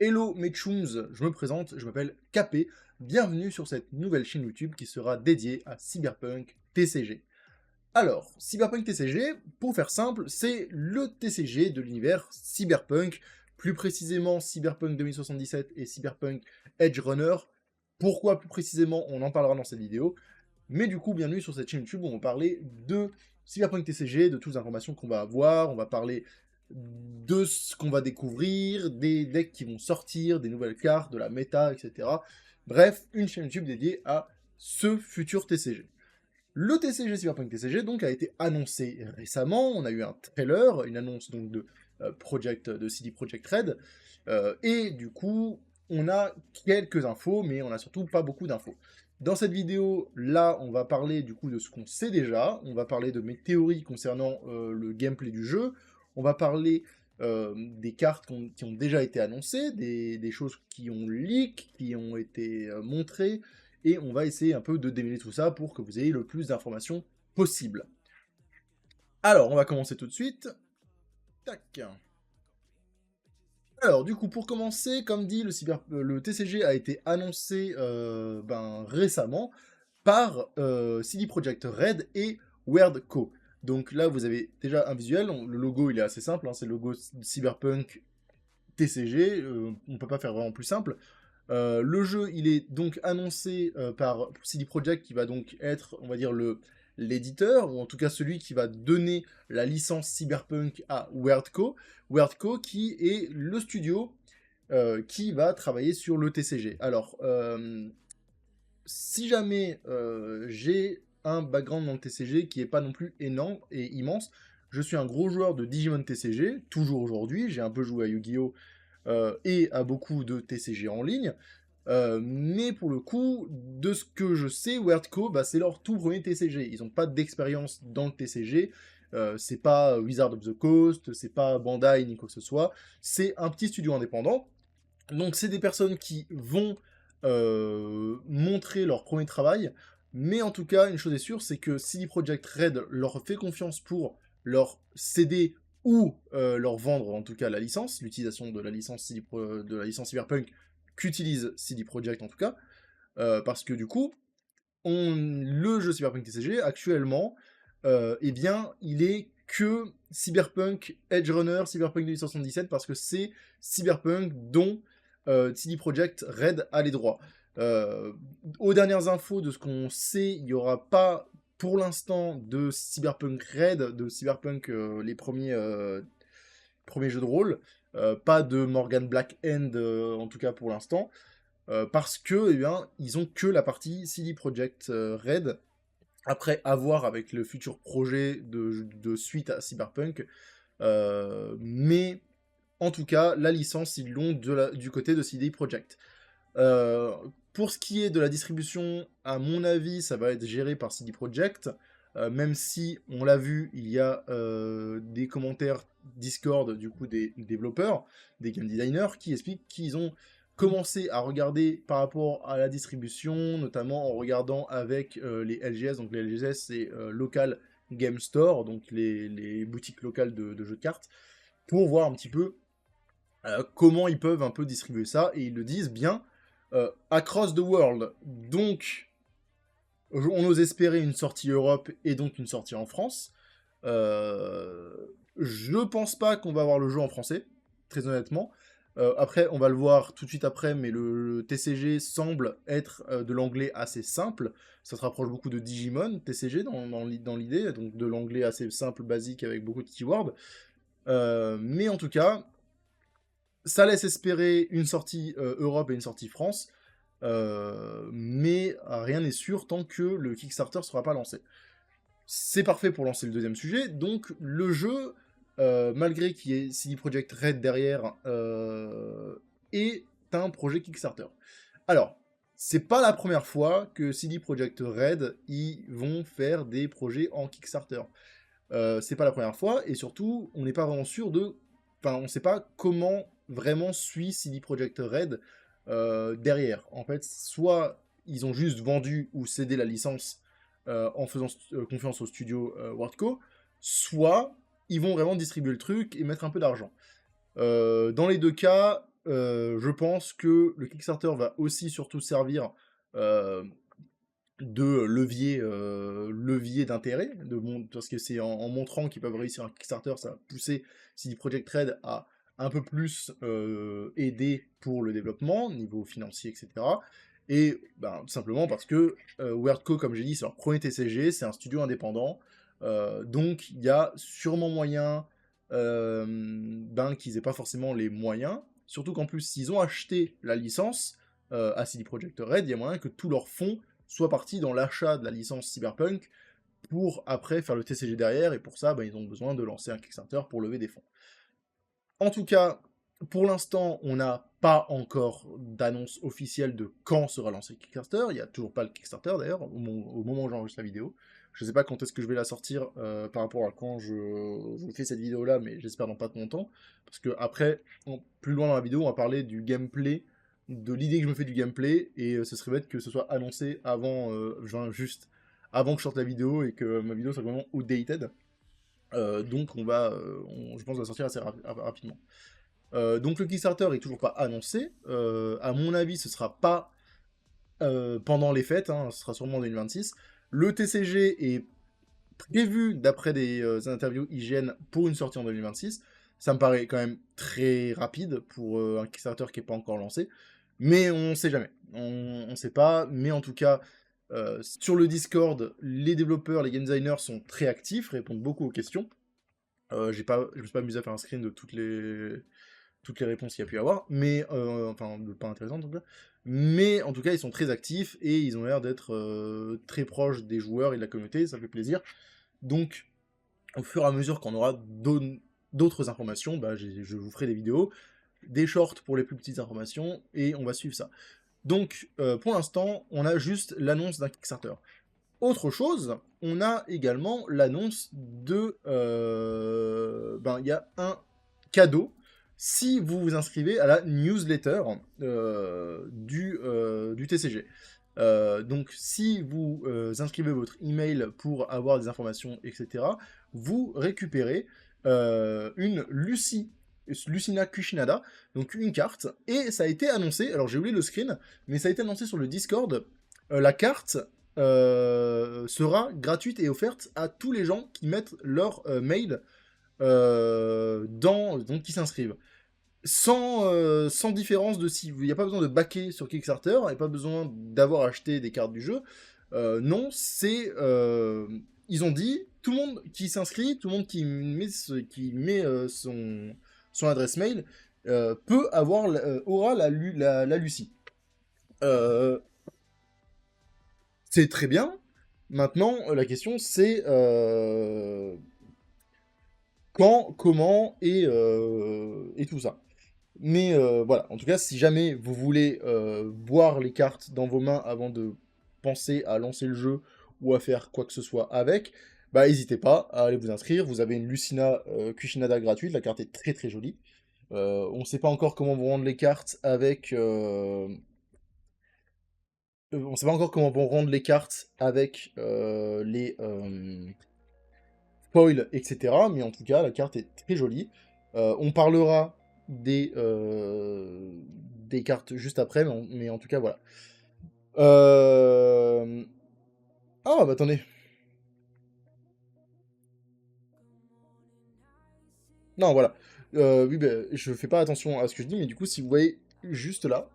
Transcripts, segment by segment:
Hello mes chums, je me présente, je m'appelle KP, bienvenue sur cette nouvelle chaîne YouTube qui sera dédiée à Cyberpunk TCG. Alors, Cyberpunk TCG, pour faire simple, c'est le TCG de l'univers Cyberpunk, plus précisément Cyberpunk 2077 et Cyberpunk Edge Runner. Pourquoi plus précisément, on en parlera dans cette vidéo, mais du coup, bienvenue sur cette chaîne YouTube où on va parler de Cyberpunk TCG, de toutes les informations qu'on va avoir, on va parler de ce qu'on va découvrir, des decks qui vont sortir, des nouvelles cartes, de la méta, etc. Bref, une chaîne YouTube dédiée à ce futur TCG. Le TCG Cyberpunk TCG donc a été annoncé récemment, on a eu un trailer, une annonce donc de de CD Projekt Red, et du coup on a quelques infos, mais on a surtout pas beaucoup d'infos. Dans cette vidéo, là, on va parler du coup de ce qu'on sait déjà, on va parler de mes théories concernant le gameplay du jeu, on va parler des cartes qui ont déjà été annoncées, des choses qui ont leak, qui ont été montrées, et on va essayer un peu de démêler tout ça pour que vous ayez le plus d'informations possible. Alors, on va commencer tout de suite. Tac. Alors, du coup, pour commencer, comme dit, le TCG a été annoncé récemment par CD Projekt Red et Weird Co. Donc là, vous avez déjà un visuel. Le logo, il est assez simple. Hein, c'est le logo Cyberpunk TCG. On ne peut pas faire vraiment plus simple. Le jeu, il est donc annoncé par CD Projekt, qui va donc être, on va dire, l'éditeur, ou en tout cas celui qui va donner la licence Cyberpunk à Weirdco. Weirdco, qui est le studio qui va travailler sur le TCG. Alors, si jamais j'ai un background dans le TCG qui n'est pas non plus énorme et immense, je suis un gros joueur de Digimon TCG, toujours aujourd'hui, j'ai un peu joué à Yu-Gi-Oh! Et à beaucoup de TCG en ligne. Mais pour le coup, de ce que je sais, Weirdco, bah, c'est leur tout premier TCG. Ils n'ont pas d'expérience dans le TCG. C'est pas Wizard of the Coast, c'est pas Bandai ni quoi que ce soit. C'est un petit studio indépendant. Donc c'est des personnes qui vont montrer leur premier travail. Mais en tout cas, une chose est sûre, c'est que CD Projekt Red leur fait confiance pour leur céder ou leur vendre en tout cas la licence, l'utilisation de la licence de la licence Cyberpunk qu'utilise CD Projekt en tout cas, parce que du coup, le jeu Cyberpunk TCG actuellement, eh bien, il est que Cyberpunk Edge Runner, Cyberpunk 2077, parce que c'est Cyberpunk dont CD Projekt Red a les droits. Euh, Aux dernières infos de ce qu'on sait, il n'y aura pas pour l'instant de Cyberpunk Red, de Cyberpunk premiers jeux de rôle, pas de Morgan Black End en tout cas pour l'instant, parce que eh bien, ils ont que la partie CD Projekt Red. Après, à voir avec le futur projet de suite à Cyberpunk, mais en tout cas, la licence, ils l'ont du côté de CD Projekt. Euh, pour ce qui est de la distribution, à mon avis, ça va être géré par CD Projekt, même si, on l'a vu, il y a des commentaires Discord du coup des développeurs, des game designers, qui expliquent qu'ils ont commencé à regarder par rapport à la distribution, notamment en regardant avec les LGS, donc les LGS c'est Local Game Store, donc les boutiques locales de jeux de cartes, pour voir un petit peu comment ils peuvent un peu distribuer ça, et ils le disent bien, across the world. Donc, on ose espérer une sortie Europe et donc une sortie en France. Je pense pas qu'on va avoir le jeu en français, très honnêtement. Après, on va le voir tout de suite après, mais le TCG semble être de l'anglais assez simple. Ça se rapproche beaucoup de Digimon, TCG, dans l'idée, donc de l'anglais assez simple, basique, avec beaucoup de keywords. Mais en tout cas, ça laisse espérer une sortie Europe et une sortie France, mais rien n'est sûr tant que le Kickstarter ne sera pas lancé. C'est parfait pour lancer le deuxième sujet, donc le jeu, malgré qu'il y ait CD Projekt Red derrière, est un projet Kickstarter. Alors, c'est pas la première fois que CD Projekt Red ils vont faire des projets en Kickstarter. C'est pas la première fois, et surtout, on n'est pas vraiment sûr de... Enfin, on sait pas comment vraiment suit CD Projekt Red derrière. En fait, soit ils ont juste vendu ou cédé la licence en faisant confiance au studio Wardco, soit ils vont vraiment distribuer le truc et mettre un peu d'argent. Dans les deux cas, je pense que le Kickstarter va aussi surtout servir, heu, de levier d'intérêt, parce que c'est en montrant qu'ils peuvent réussir un Kickstarter, ça va pousser CD Projekt Red à un peu plus, aider pour le développement, niveau financier et cetera. Et ben, tout simplement parce que, Weirdco, comme j'ai dit, c'est leur premier TCG, c'est un studio indépendant, donc il y a sûrement moyen, ben, qu'ils aient pas forcément les moyens. Surtout qu'en plus, s'ils ont acheté la licence, à CD Projekt Red, il y a moyen que tous leurs fonds soit parti dans l'achat de la licence Cyberpunk pour après faire le TCG derrière, et pour ça, bah, ils ont besoin de lancer un Kickstarter pour lever des fonds. En tout cas, pour l'instant, on n'a pas encore d'annonce officielle de quand sera lancé le Kickstarter. Il n'y a toujours pas le Kickstarter d'ailleurs, au moment où j'enregistre la vidéo. Je ne sais pas quand est-ce que je vais la sortir par rapport à quand je fais cette vidéo-là, mais j'espère dans pas trop longtemps. Parce que après, plus loin dans la vidéo, on va parler du gameplay, de l'idée que je me fais du gameplay, et ce serait bête que ce soit annoncé avant, juste avant que je sorte la vidéo et que ma vidéo soit vraiment outdated. Donc je pense, on va sortir assez rapidement. Donc le Kickstarter est toujours pas annoncé. À mon avis, ce sera pas pendant les fêtes, hein, ce sera sûrement en 2026. Le TCG est prévu, d'après des interviews IGN, pour une sortie en 2026. Ça me paraît quand même très rapide pour un Kickstarter qui n'est pas encore lancé. Mais on sait jamais. On sait pas. Mais en tout cas, sur le Discord, les développeurs, les game designers sont très actifs, répondent beaucoup aux questions. Je me suis pas amusé à faire un screen de toutes les réponses qu'il y a pu y avoir, mais enfin, pas intéressantes en tout cas. Mais en tout cas, ils sont très actifs et ils ont l'air d'être très proches des joueurs et de la communauté, ça fait plaisir. Donc, au fur et à mesure qu'on aura d'autres informations, bah, je vous ferai des vidéos, des shorts pour les plus petites informations, et on va suivre ça. Donc, pour l'instant, on a juste l'annonce d'un Kickstarter. Autre chose, on a également l'annonce de... ben, il y a un cadeau si vous vous inscrivez à la newsletter du TCG. Donc, si vous inscrivez votre email pour avoir des informations, etc., vous récupérez une Lucina Kushinada, donc une carte, et ça a été annoncé, alors j'ai oublié le screen, mais ça a été annoncé sur le Discord, la carte sera gratuite et offerte à tous les gens qui mettent leur mail donc qui s'inscrivent. Sans différence de si... Il n'y a pas besoin de backer sur Kickstarter, il n'y a pas besoin d'avoir acheté des cartes du jeu. Non, c'est... ils ont dit, tout le monde qui s'inscrit, tout le monde qui met son adresse mail aura la Lucie. C'est très bien. Maintenant, la question, c'est quand, comment et tout ça. Mais voilà, en tout cas, si jamais vous voulez voir les cartes dans vos mains avant de penser à lancer le jeu ou à faire quoi que ce soit avec, bah n'hésitez pas à aller vous inscrire. Vous avez une Lucina Kushinada gratuite, la carte est très très jolie. On ne sait pas encore comment vous rendre les cartes avec... on sait pas encore comment vont rendre les cartes avec les foils, etc. Mais en tout cas, la carte est très jolie. On parlera des cartes juste après, mais en tout cas, voilà. Ah, bah attendez. Non, voilà. Oui, bah, je fais pas attention à ce que je dis, mais du coup, si vous voyez juste là,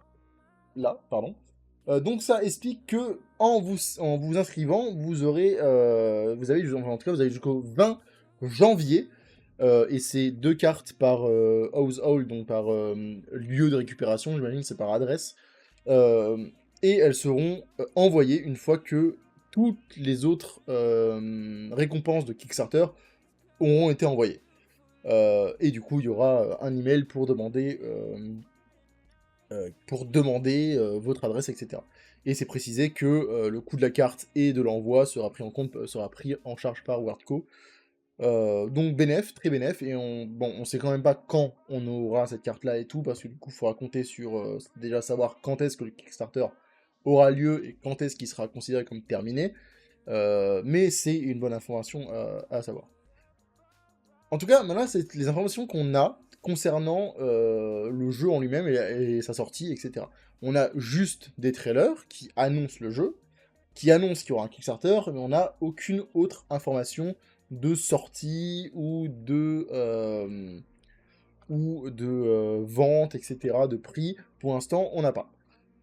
pardon. Donc ça explique que en vous inscrivant, vous aurez, en tout cas, vous avez jusqu'au 20 janvier, et c'est 2 cartes par household, donc par lieu de récupération, j'imagine, c'est par adresse, euh, et elles seront envoyées une fois que toutes les autres récompenses de Kickstarter auront été envoyées. Et du coup, il y aura un email pour demander votre adresse, etc. Et c'est précisé que le coût de la carte et de l'envoi sera pris en charge par Wordco. Donc bénéf, très bénéf, et on sait quand même pas quand on aura cette carte-là et tout, parce que du coup, il faudra compter sur déjà savoir quand est-ce que le Kickstarter aura lieu et quand est-ce qu'il sera considéré comme terminé. Mais c'est une bonne information à savoir. En tout cas, maintenant, c'est les informations qu'on a. concernant le jeu en lui-même et sa sortie, etc. On a juste des trailers qui annoncent le jeu, qui annoncent qu'il y aura un Kickstarter, mais on n'a aucune autre information de sortie ou de vente, etc., de prix. Pour l'instant, on n'a pas.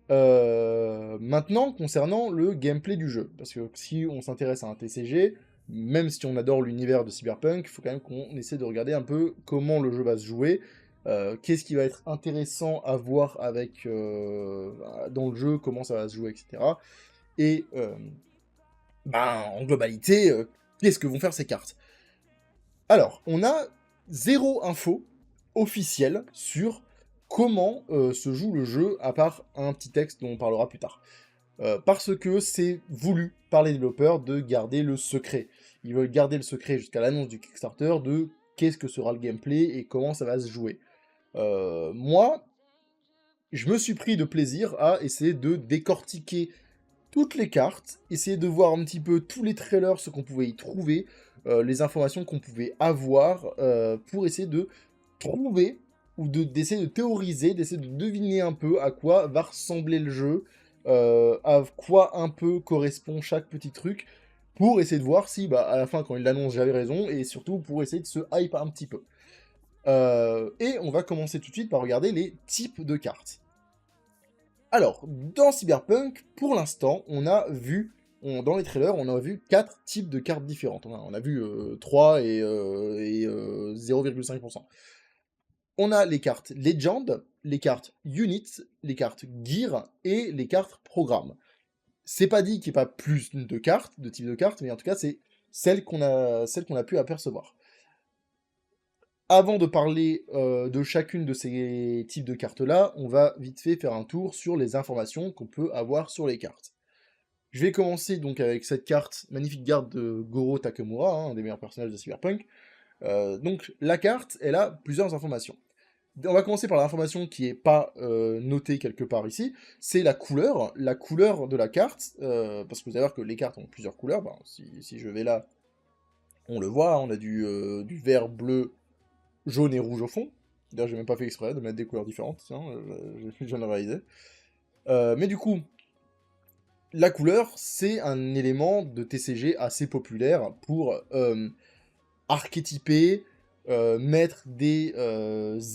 Maintenant, concernant le gameplay du jeu, parce que si on s'intéresse à un TCG, même si on adore l'univers de Cyberpunk, il faut quand même qu'on essaie de regarder un peu comment le jeu va se jouer, qu'est-ce qui va être intéressant à voir avec dans le jeu, comment ça va se jouer, etc. Et en globalité, qu'est-ce que vont faire ces cartes? Alors, on a zéro info officielle sur comment se joue le jeu, à part un petit texte dont on parlera plus tard. Parce que c'est voulu par les développeurs de garder le secret. Ils veulent garder le secret jusqu'à l'annonce du Kickstarter de qu'est-ce que sera le gameplay et comment ça va se jouer. Moi, je me suis pris de plaisir à essayer de décortiquer toutes les cartes, essayer de voir un petit peu tous les trailers, ce qu'on pouvait y trouver, les informations qu'on pouvait avoir, pour essayer de trouver, ou d'essayer de théoriser, d'essayer de deviner un peu à quoi va ressembler le jeu, à quoi un peu correspond chaque petit truc, pour essayer de voir si, à la fin, quand il l'annonce, j'avais raison, et surtout pour essayer de se hype un petit peu. Et on va commencer tout de suite par regarder les types de cartes. Alors, dans Cyberpunk, pour l'instant, on a vu, dans les trailers, on a vu 4 types de cartes différentes. On a vu 3 et 0,5%. On a les cartes Legend, les cartes Unit, les cartes Gear et les cartes Programme. C'est pas dit qu'il n'y ait pas plus de cartes, de types de cartes, mais en tout cas, c'est celles qu'on a pu apercevoir. Avant de parler de chacune de ces types de cartes-là, on va vite fait faire un tour sur les informations qu'on peut avoir sur les cartes. Je vais commencer donc avec cette carte, magnifique carte de Goro Takemura, un des meilleurs personnages de Cyberpunk. Donc la carte, elle a plusieurs informations. On va commencer par l'information qui n'est pas notée quelque part ici, c'est la couleur de la carte, parce que vous allez voir que les cartes ont plusieurs couleurs. Si je vais là, on le voit, on a du vert, bleu, jaune et rouge au fond. D'ailleurs, j'ai même pas fait exprès de mettre des couleurs différentes, tiens, je viens de le réaliser. Mais du coup, la couleur, c'est un élément de TCG assez populaire pour archétyper, mettre des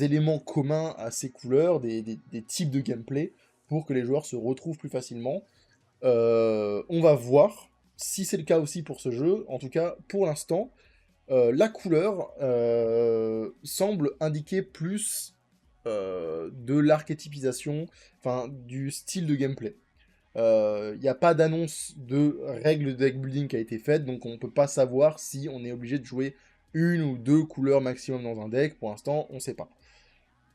éléments communs à ces couleurs, des types de gameplay, pour que les joueurs se retrouvent plus facilement. On va voir si c'est le cas aussi pour ce jeu. En tout cas, pour l'instant, la couleur semble indiquer plus de l'archétypisation, enfin du style de gameplay. Il n'y a pas d'annonce de règle de deck building qui a été faite, donc on ne peut pas savoir si on est obligé de jouer une ou deux couleurs maximum dans un deck. Pour l'instant, on ne sait pas.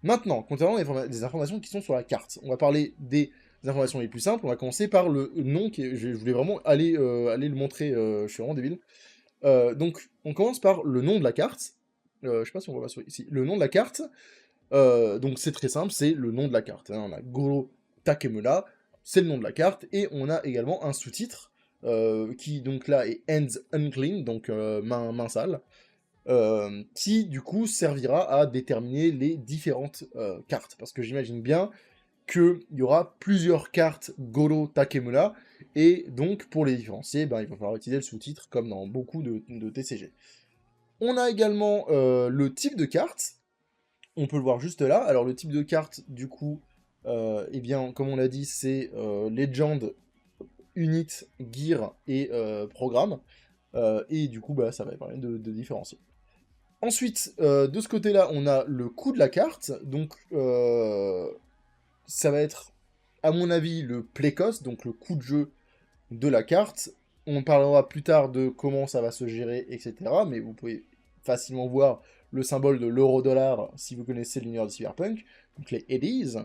Maintenant, concernant les informations qui sont sur la carte, on va parler des informations les plus simples. On va commencer par le nom, je voulais vraiment aller le montrer, je suis vraiment débile. Donc, on commence par le nom de la carte. Je sais pas si on voit ici. Le nom de la carte. Donc, c'est très simple, c'est le nom de la carte. Hein. On a Goro Takemura, c'est le nom de la carte. Et on a également un sous-titre qui, donc là, est Hands Unclean, donc main sale. Qui, du coup, servira à déterminer les différentes cartes. Parce que j'imagine bien qu'il y aura plusieurs cartes Goro Takemura, et donc pour les différencier, il va falloir utiliser le sous-titre comme dans beaucoup de TCG. On a également le type de carte, on peut le voir juste là. Alors le type de carte, du coup, eh bien, comme on l'a dit, c'est Legend, Unit, Gear et Programme, et du coup, ça va permettre de différencier. Ensuite, de ce côté-là, on a le coût de la carte, donc ça va être, à mon avis, le play cost, donc le coût de jeu de la carte. On parlera plus tard de comment ça va se gérer, etc. Mais vous pouvez facilement voir le symbole de l'euro-dollar si vous connaissez l'univers de Cyberpunk, donc les eddies.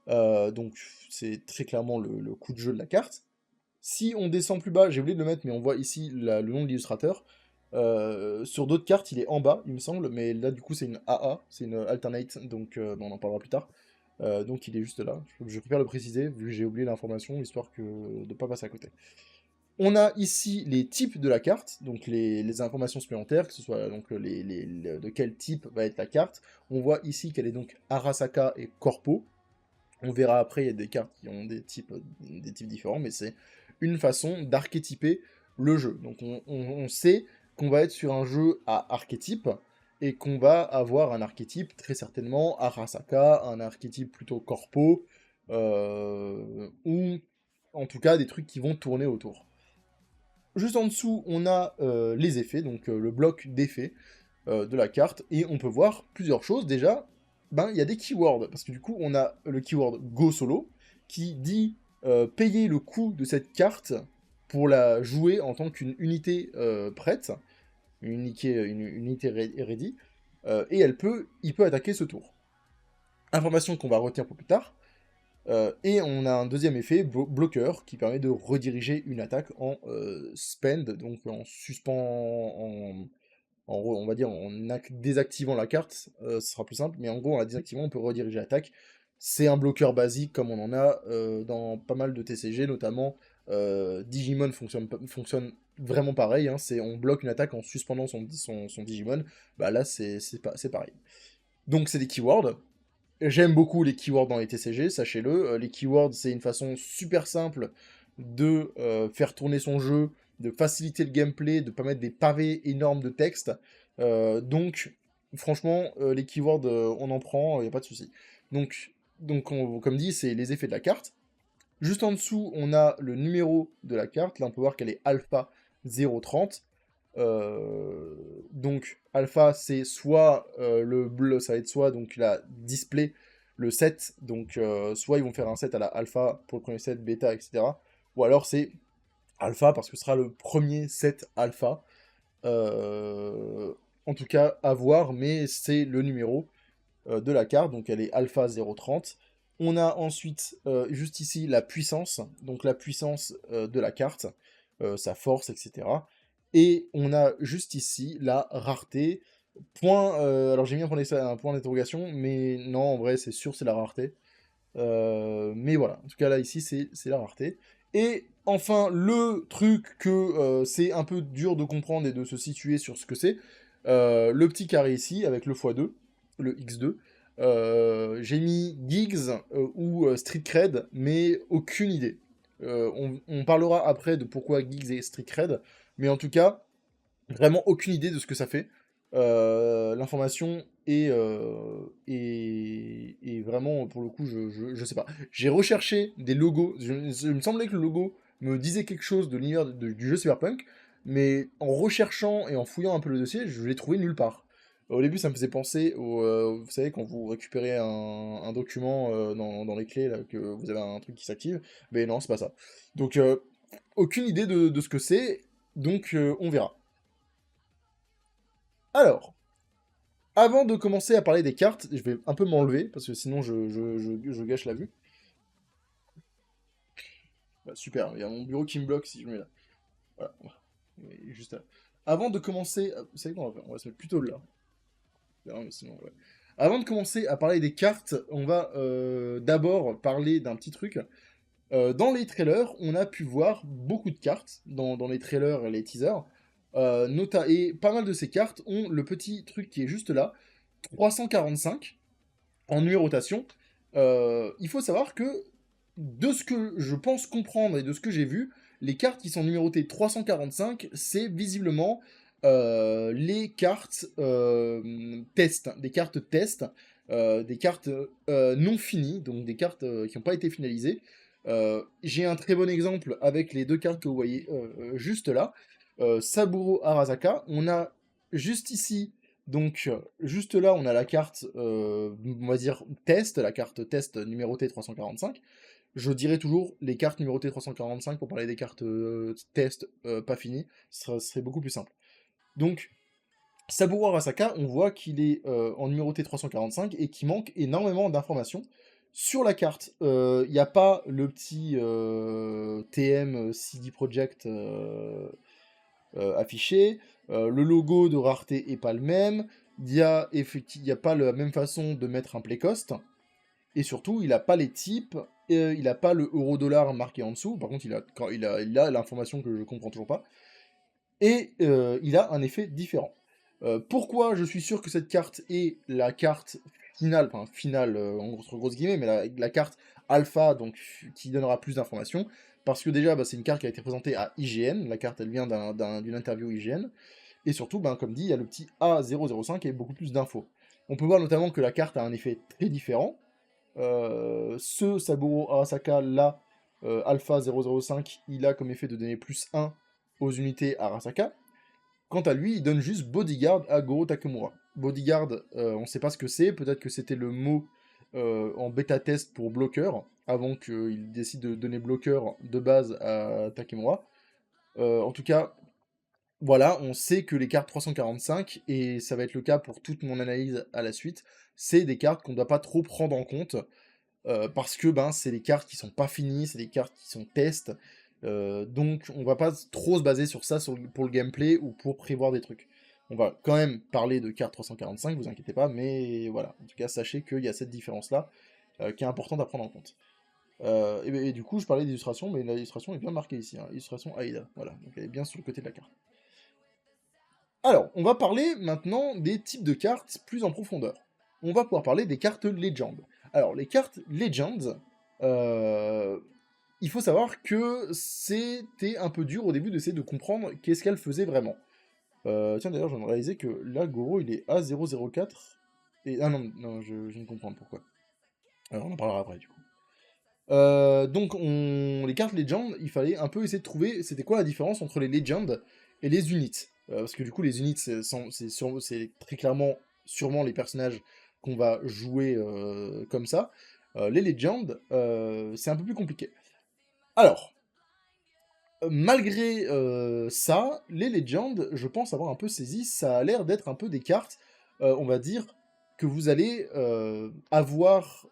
Donc c'est très clairement le coût de jeu de la carte. Si on descend plus bas, j'ai oublié de le mettre, mais on voit ici le nom de l'illustrateur. Sur d'autres cartes, il est en bas, il me semble, mais là, du coup, c'est une AA, c'est une alternate, donc on en parlera plus tard. Donc il est juste là. Je préfère le préciser, vu que j'ai oublié l'information, histoire de ne pas passer à côté. On a ici les types de la carte, donc les informations supplémentaires, que ce soit donc de quel type va être la carte. On voit ici qu'elle est donc Arasaka et Corpo. On verra après, il y a des cartes qui ont des types différents, mais c'est une façon d'archétyper le jeu. Donc on sait qu'on va être sur un jeu à archétype, et qu'on va avoir un archétype très certainement Arasaka, un archétype plutôt Corpo, ou en tout cas des trucs qui vont tourner autour. Juste en dessous, on a les effets, donc le bloc d'effets de la carte, et on peut voir plusieurs choses. Déjà, ben, il y a des keywords, parce que du coup, on a le keyword Go Solo, qui dit payer le coût de cette carte pour la jouer en tant qu'une unité prête, une unité ready, et il peut attaquer ce tour. Information qu'on va retenir pour plus tard. Et on a un deuxième effet, bloqueur, qui permet de rediriger une attaque en spend, donc en suspend, on va dire en désactivant la carte, ce sera plus simple, mais en gros en la désactivant on peut rediriger l'attaque. C'est un bloqueur basique comme on en a dans pas mal de TCG, notamment Digimon fonctionne vraiment pareil, hein, on bloque une attaque en suspendant son Digimon, bah là c'est pareil. Donc c'est des keywords. J'aime beaucoup les keywords dans les TCG, sachez-le. Les keywords, c'est une façon super simple de faire tourner son jeu, de faciliter le gameplay, de pas mettre des pavés énormes de texte. Donc, franchement, les keywords, on en prend, il n'y a pas de souci. Donc comme dit, c'est les effets de la carte. Juste en dessous, on a le numéro de la carte. Là, on peut voir qu'elle est alpha 030. Donc alpha c'est soit le bleu, ça va être soit donc la display le set, donc soit ils vont faire un set à la alpha pour le premier set, bêta, etc. Ou alors c'est alpha parce que ce sera le premier set alpha. En tout cas à voir, mais c'est le numéro de la carte, donc elle est alpha 030. On a ensuite juste ici la puissance, donc la puissance de la carte, sa force, etc. Et on a juste ici la rareté. Point, alors j'ai mis un point d'interrogation, mais non, en vrai, c'est sûr, c'est la rareté. Mais voilà, en tout cas là, ici, c'est la rareté. Et enfin, le truc que c'est un peu dur de comprendre et de se situer sur ce que c'est, le petit carré ici, avec le x2, le x2. J'ai mis Gigs ou Street Cred, mais aucune idée. On parlera après de pourquoi Gigs et Street Cred, mais en tout cas, vraiment aucune idée de ce que ça fait. L'information est vraiment, pour le coup, je sais pas. J'ai recherché des logos, il me semblait que le logo me disait quelque chose de l'univers du jeu Cyberpunk, mais en recherchant et en fouillant un peu le dossier, je l'ai trouvé nulle part. Au début, ça me faisait penser vous savez, quand vous récupérez un document dans les clés, là, que vous avez un truc qui s'active, mais non, c'est pas ça. Donc, aucune idée de ce que c'est, donc on verra. Alors, avant de commencer à parler des cartes, je vais un peu m'enlever, parce que sinon je gâche la vue. Bah, super, il y a mon bureau qui me bloque si je me mets là. Voilà, juste là. Avant de commencer... Vous savez quoi, on va se mettre plutôt là. Non, mais sinon, ouais. Avant de commencer à parler des cartes, on va d'abord parler d'un petit truc. Dans les trailers, on a pu voir beaucoup de cartes, dans les trailers et les teasers. Et pas mal de ces cartes ont le petit truc qui est juste là, 345, en numérotation. Il faut savoir que, de ce que je pense comprendre et de ce que j'ai vu, les cartes qui sont numérotées 345, c'est visiblement les cartes test, des cartes test, des cartes non finies, donc des cartes qui n'ont pas été finalisées. J'ai un très bon exemple avec les deux cartes que vous voyez juste là. Saburo Arasaka, on a juste ici, donc juste là, on a la carte, on va dire test, la carte test numérotée 345. Je dirais toujours les cartes numérotées 345 pour parler des cartes test pas finies, ce serait beaucoup plus simple. Donc, Saburo Arasaka, on voit qu'il est en numéroté 345 et qu'il manque énormément d'informations sur la carte. Il n'y a pas le petit TM CD Projekt affiché. Le logo de rareté est pas le même. Il y a pas la même façon de mettre un play cost. Et surtout, il n'a pas les types il n'a pas le euro-dollar marqué en dessous, par contre il a l'information que je comprends toujours pas, et il a un effet différent. Pourquoi je suis sûr que cette carte est la carte finale, enfin finale entre grosses guillemets, mais la carte alpha, donc qui donnera plus d'informations, parce que déjà bah, c'est une carte qui a été présentée à IGN, la carte elle vient d'une interview IGN, et surtout, ben, comme dit, il y a le petit A005 et beaucoup plus d'infos. On peut voir notamment que la carte a un effet très différent. Ce Saburo Arasaka là, Alpha 005, il a comme effet de donner plus 1 aux unités Arasaka. Quant à lui, il donne juste Bodyguard à Goro Takemura. Bodyguard, on ne sait pas ce que c'est, peut-être que c'était le mot en bêta-test pour bloqueur, avant qu'il décide de donner bloqueur de base à Takemura. En tout cas, voilà, on sait que les cartes 345, et ça va être le cas pour toute mon analyse à la suite, c'est des cartes qu'on ne doit pas trop prendre en compte, parce que ben, c'est des cartes qui sont pas finies, c'est des cartes qui sont tests, donc on va pas trop se baser sur ça pour le gameplay ou pour prévoir des trucs. On va quand même parler de cartes 345, vous inquiétez pas, mais voilà, en tout cas sachez qu'il y a cette différence-là, qui est importante à prendre en compte. Et du coup, je parlais d'illustration, mais l'illustration est bien marquée ici, hein, illustration AIDA, voilà, donc elle est bien sur le côté de la carte. Alors, on va parler maintenant des types de cartes plus en profondeur. On va pouvoir parler des cartes Legend. Alors, les cartes Legends, il faut savoir que c'était un peu dur au début d'essayer de comprendre qu'est-ce qu'elles faisaient vraiment. Tiens, d'ailleurs, je viens de réaliser que là, Goro, il est A004. Et... Ah non, non je viens de comprendre pourquoi. Alors, on en parlera après, du coup. Donc, les cartes Legend, il fallait un peu essayer de trouver c'était quoi la différence entre les Legends et les Units. Parce que du coup, les Units, c'est très clairement, sûrement les personnages qu'on va jouer comme ça. Les Legends, c'est un peu plus compliqué. Alors, malgré ça, les Legends, je pense avoir un peu saisi, ça a l'air d'être un peu des cartes, on va dire, que vous allez avoir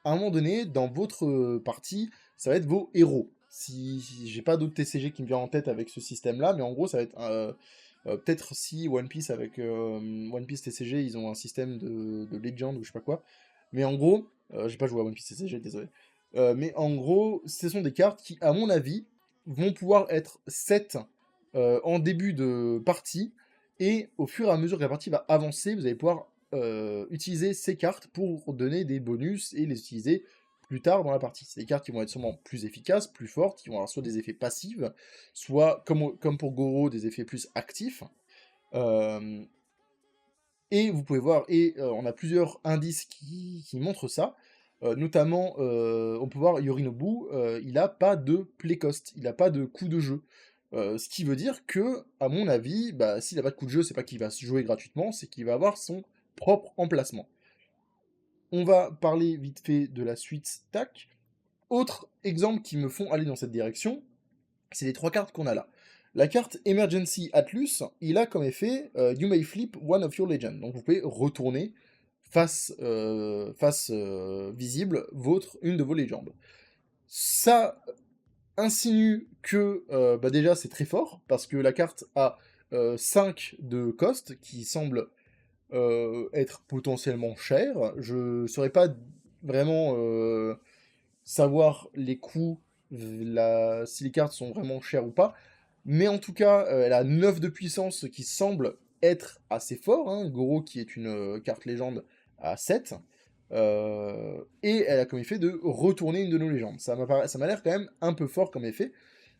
à un moment donné, dans votre partie, ça va être vos héros. Si j'ai pas d'autres TCG qui me viennent en tête avec ce système-là, mais en gros, ça va être peut-être si One Piece avec One Piece TCG, ils ont un système de Legend ou je sais pas quoi. Mais en gros, j'ai pas joué à One Piece TCG, désolé. Mais en gros, ce sont des cartes qui, à mon avis, vont pouvoir être 7 en début de partie, et au fur et à mesure que la partie va avancer, vous allez pouvoir utiliser ces cartes pour donner des bonus et les utiliser plus tard dans la partie. C'est des cartes qui vont être sûrement plus efficaces, plus fortes, qui vont avoir soit des effets passifs, soit, comme pour Goro, des effets plus actifs. Euh, et vous pouvez voir, et on a plusieurs indices qui montrent ça. Notamment, on peut voir Yorinobu, il n'a pas de play cost, il n'a pas de coût de jeu. Ce qui veut dire que, à mon avis, bah, s'il n'a pas de coût de jeu, c'est pas qu'il va se jouer gratuitement, c'est qu'il va avoir son propre emplacement. On va parler vite fait de la suite TAC. Autre exemple qui me font aller dans cette direction, c'est les 3 cartes qu'on a là. La carte Emergency Atlus, il a comme effet You may flip one of your legends. Donc vous pouvez retourner face visible une de vos légendes. Ça insinue que bah déjà c'est très fort, parce que la carte a 5 de cost, qui semble être potentiellement cher. Je ne saurais pas vraiment savoir les coûts, si les cartes sont vraiment chères ou pas. Mais en tout cas, elle a 9 de puissance, ce qui semble être assez fort. Hein. Goro, qui est une carte légende, à 7. Et elle a comme effet de retourner une de nos légendes. Ça m'a l'air quand même un peu fort comme effet.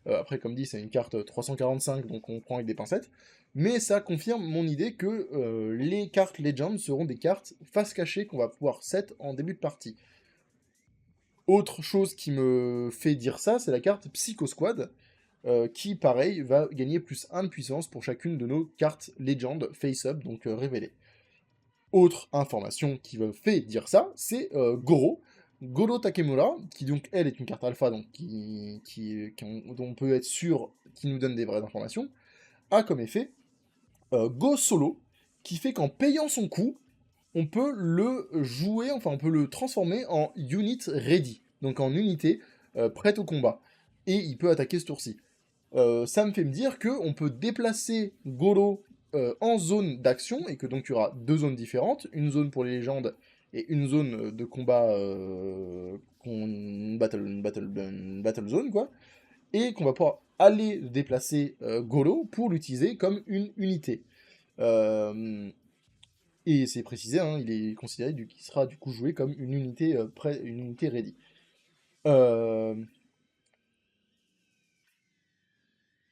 Après, comme dit, c'est une carte 345, donc on prend avec des pincettes. Mais ça confirme mon idée que les cartes Legend seront des cartes face cachée qu'on va pouvoir set en début de partie. Autre chose qui me fait dire ça, c'est la carte Psycho Squad, qui, pareil, va gagner plus 1 de puissance pour chacune de nos cartes Legend face-up, donc révélées. Autre information qui me fait dire ça, c'est Goro. Goro Takemura, qui donc elle est une carte alpha, donc dont on peut être sûr qui nous donne des vraies informations, a comme effet Go Solo, qui fait qu'en payant son coup, on peut le jouer, enfin on peut le transformer en unit ready, donc en unité prête au combat. Et il peut attaquer ce tour-ci. Ça me fait me dire qu'on peut déplacer Goro en zone d'action, et que donc il y aura 2 zones différentes, une zone pour les légendes et une zone de combat qu'on battle zone, quoi, et qu'on va pouvoir aller déplacer Golo pour l'utiliser comme une unité. Et c'est précisé, hein, il est considéré qu'il sera du coup joué comme une unité, une unité ready. Euh,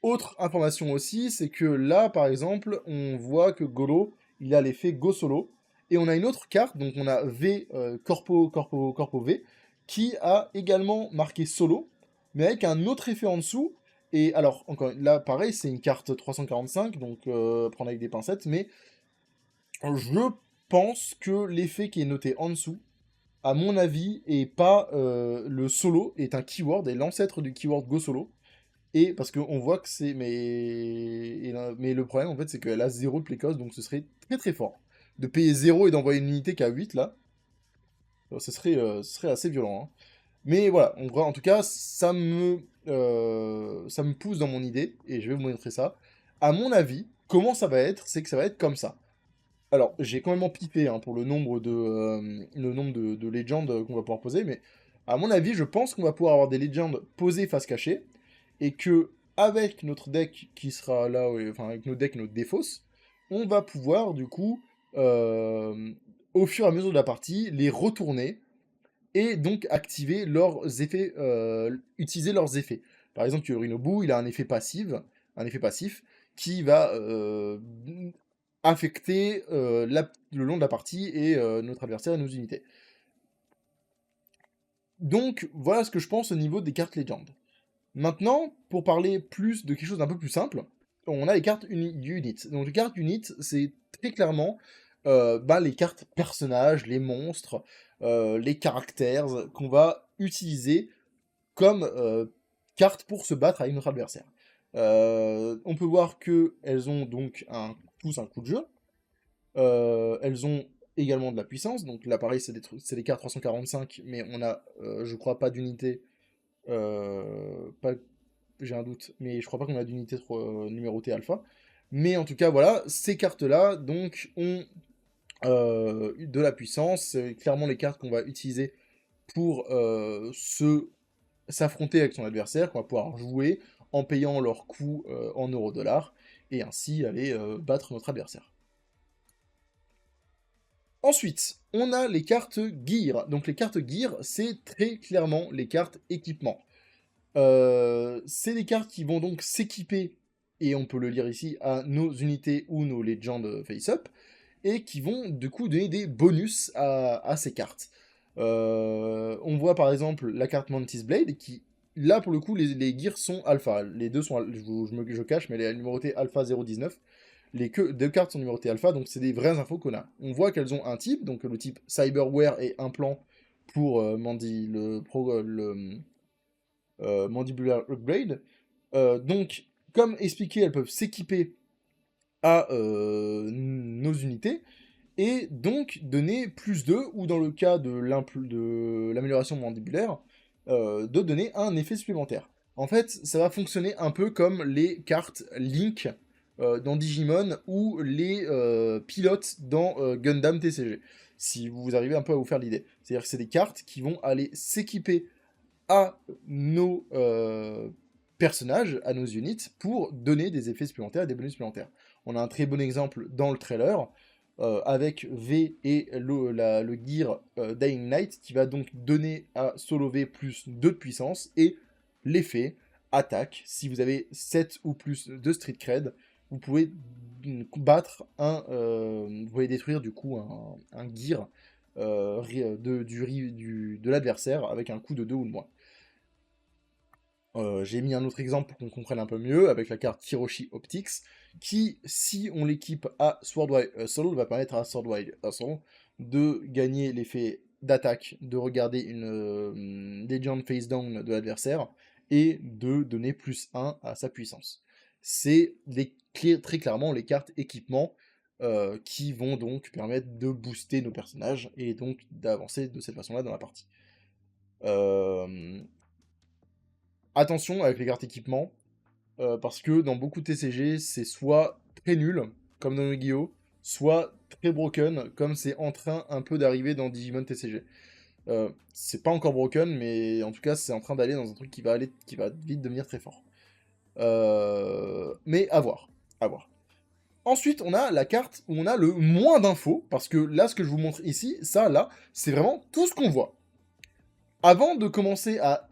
Autre information aussi, c'est que là, par exemple, on voit que Golo, il a l'effet Go Solo, et on a une autre carte, donc on a V, Corpo V, qui a également marqué Solo, mais avec un autre effet en dessous. Et alors, encore là, pareil, c'est une carte 345, donc prendre avec des pincettes, mais je pense que l'effet qui est noté en dessous, à mon avis, est pas le solo, est un keyword, est l'ancêtre du keyword Go Solo. Et parce qu'on voit que c'est. Mais le problème, en fait, c'est qu'elle a 0 de play cost, donc ce serait très très fort. De payer 0 et d'envoyer une unité qui a 8, là, ce serait assez violent, hein. Mais voilà, en tout cas, ça me pousse dans mon idée, et je vais vous montrer ça. À mon avis, comment ça va être, c'est que ça va être comme ça. Alors, j'ai quand même piqué hein, pour le nombre de légendes qu'on va pouvoir poser, mais à mon avis, je pense qu'on va pouvoir avoir des légendes posées face cachée, et que avec notre deck qui sera là, enfin avec nos decks, notre défausse, on va pouvoir du coup, au fur et à mesure de la partie, les retourner et donc activer leurs effets, utiliser leurs effets. Par exemple, Yorinobu, il a un effet passif qui va affecter le long de la partie et notre adversaire et nos unités. Donc voilà ce que je pense au niveau des cartes légendes. Maintenant, pour parler plus de quelque chose d'un peu plus simple, on a les cartes unit. Donc les cartes unit, c'est très clairement les cartes personnages, les monstres, les caractères qu'on va utiliser comme cartes pour se battre avec notre adversaire. On peut voir que elles ont donc tous un coup de jeu. Elles ont également de la puissance. Donc là, pareil, c'est des cartes 345, mais on a, je crois, pas d'unité. Pas j'ai un doute, mais je crois pas qu'on a d'unité numérotée alpha. Mais en tout cas, voilà, ces cartes-là, donc, ont de la puissance. C'est clairement les cartes qu'on va utiliser pour s'affronter avec son adversaire, qu'on va pouvoir jouer en payant leur coût en euro-dollars, et ainsi aller battre notre adversaire. Ensuite, on a les cartes gear. Donc les cartes gear, c'est très clairement les cartes équipement. C'est des cartes qui vont donc s'équiper, et on peut le lire ici, à nos unités ou nos Legends face-up, et qui vont du coup donner des bonus à ces cartes. On voit par exemple la carte Mantis Blade, qui, là pour le coup, les gears sont alpha. Les deux sont, je cache, mais elle est numérotée alpha 019. Les deux cartes sont numérotées alpha, donc c'est des vraies infos qu'on a. On voit qu'elles ont un type, donc le type Cyberware et implant pour Mandibular Upgrade. Donc, comme expliqué, elles peuvent s'équiper à nos unités et donc donner plus 2, ou dans le cas de l'amélioration mandibulaire, de donner un effet supplémentaire. En fait, ça va fonctionner un peu comme les cartes Link dans Digimon ou les pilotes dans Gundam TCG, si vous arrivez un peu à vous faire l'idée. C'est-à-dire que c'est des cartes qui vont aller s'équiper à nos personnages, à nos units, pour donner des effets supplémentaires et des bonus supplémentaires. On a un très bon exemple dans le trailer, avec V et le gear Dying Knight, qui va donc donner à Solo V plus 2 de puissance, et l'effet attaque. Si vous avez 7 ou plus de street cred, vous pouvez battre vous pouvez détruire du coup un gear de l'adversaire avec un coup de 2 ou de moins. J'ai mis un autre exemple pour qu'on comprenne un peu mieux, avec la carte Kiroshi Optics, qui, si on l'équipe à Swordwide Hustle, va permettre à Swordwide Hustle de gagner l'effet d'attaque, de regarder une Legend face down de l'adversaire, et de donner plus 1 à sa puissance. C'est très clairement les cartes équipement qui vont donc permettre de booster nos personnages, et donc d'avancer de cette façon-là dans la partie. Attention avec les cartes équipement, parce que dans beaucoup de TCG, c'est soit très nul, comme dans Yu-Gi-Oh!, soit très broken, comme c'est en train un peu d'arriver dans Digimon TCG. C'est pas encore broken, mais en tout cas, c'est en train d'aller dans un truc qui va vite devenir très fort. Mais à voir, à voir. Ensuite, on a la carte où on a le moins d'infos, parce que là, ce que je vous montre ici, ça, là, c'est vraiment tout ce qu'on voit. Avant de commencer à